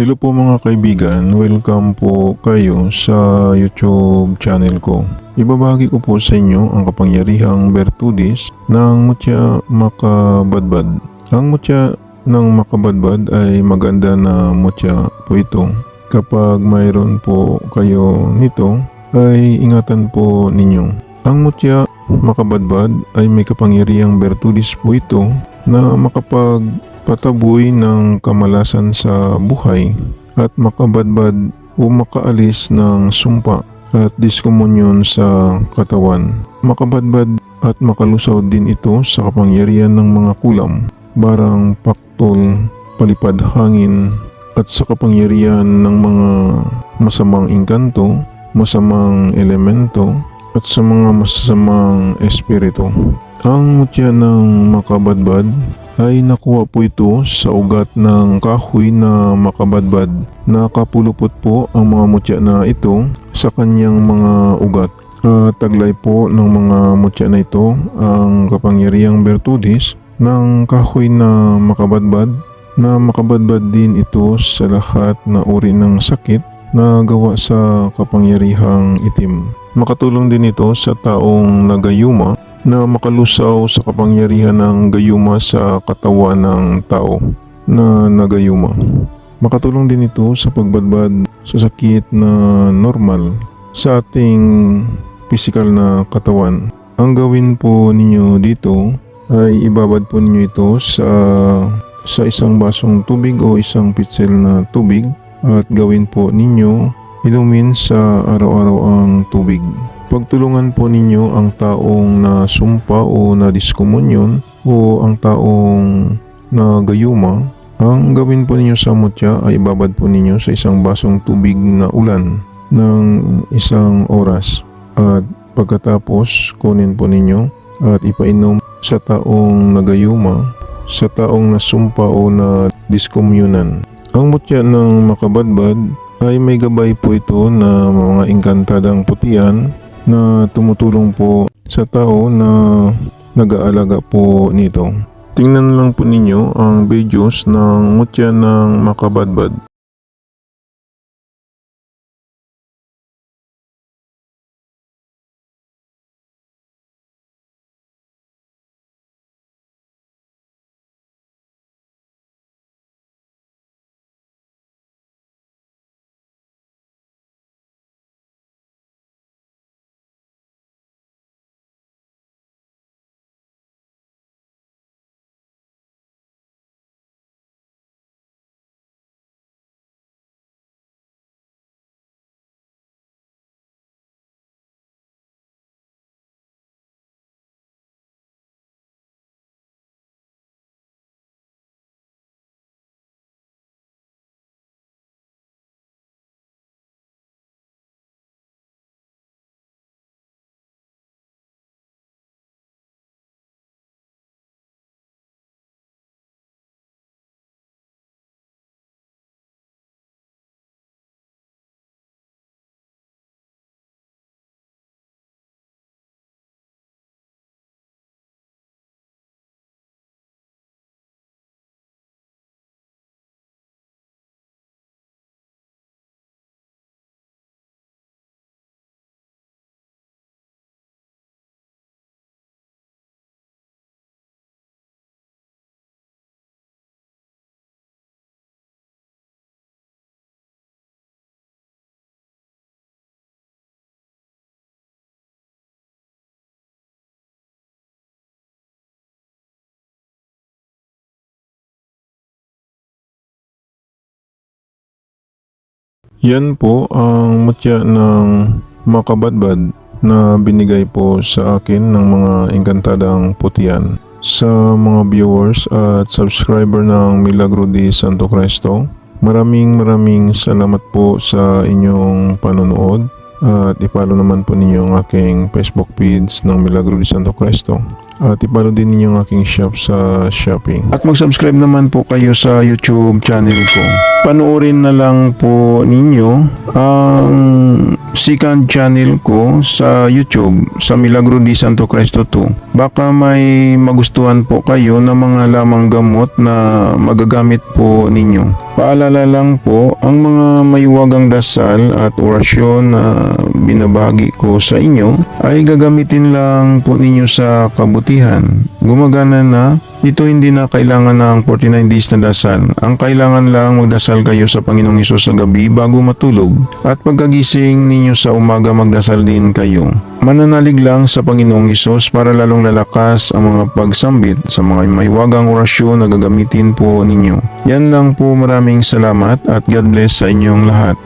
Hello po mga kaibigan, welcome po kayo sa YouTube channel ko. Ibabahagi ko po sa inyo ang kapangyarihang bertudis ng mutya makabadbad. Ang mutya ng makabadbad ay maganda na mutya po ito. Kapag mayroon po kayo nito, ay ingatan po ninyo. Ang mutya makabadbad ay may kapangyarihang bertudis po ito na makapagpataboy ng kamalasan sa buhay at makabadbad o makaalis ng sumpa at diskomunyon sa katawan. Makabadbad at makalusaw din ito sa kapangyarihan ng mga kulam, barang paktol, palipad hangin at sa kapangyarihan ng mga masamang engkanto, masamang elemento at sa mga masasamang espiritu. Ang mutya ng makabadbad ay nakuha po ito sa ugat ng kahoy na makabadbad. Nakapulupot po ang mga mutya na ito sa kanyang mga ugat. Taglay po ng mga mutya na ito ang kapangyarihang bertudis ng kahoy na makabadbad din ito sa lahat na uri ng sakit na gawa sa kapangyarihang itim. Makatulong din ito sa taong nagayuma na makalusaw sa kapangyarihan ng gayuma sa katawan ng tao na nagayuma. Makatulong din ito sa pagbadbad sa sakit na normal sa ating pisikal na katawan. Ang gawin po ninyo dito ay ibabad po ninyo ito sa isang basong tubig o isang pitsil na tubig at gawin po ninyo inumin sa araw-araw ang tubig. Pagtulungan po ninyo ang taong nasumpa o nadiskomunyon o ang taong nagayuma. Ang gawin po ninyo sa mutya ay ibabad po ninyo sa isang basong tubig na ulan ng 1 oras. At pagkatapos kunin po ninyo at ipainom sa taong nagayuma, sa taong nasumpa o nadiskomyunan. Ang mutya ng makabadbad ay may gabay po ito na mga engkantadang putian na tumutulong po sa tao na nag-aalaga po nito. Tingnan lang po ninyo ang videos ng mutya ng makabadbad. Yan po ang mutya ng makabadbad na binigay po sa akin ng mga engkantadang putian. Sa mga viewers at subscriber ng Milagro de Santo Cristo, maraming salamat po sa inyong panonood at ipalo naman po ninyo ang aking Facebook page ng Milagro de Santo Cristo at ipalo din ninyo ang aking shop sa Shopee. At mag-subscribe naman po kayo sa YouTube channel ko. Panoorin na lang po ninyo ang second channel ko sa YouTube, sa Milagro di Santo Cristo 2. Baka may magustuhan po kayo ng mga lamang gamot na magagamit po ninyo. Paalala lang po, ang mga mayuwagang dasal at orasyon na binabahagi ko sa inyo ay gagamitin lang po ninyo sa kabutihan. Gumagana na. Ito hindi na kailangan ng 49 days na dasal. Ang kailangan lang magdasal kayo sa Panginoong Hesus sa gabi bago matulog. At pagkagising ninyo sa umaga magdasal din kayo. Mananalig lang sa Panginoong Hesus para lalong lalakas ang mga pagsambit sa mga mahiwagang orasyon na gagamitin po ninyo. Yan lang po, maraming salamat at God bless sa inyong lahat.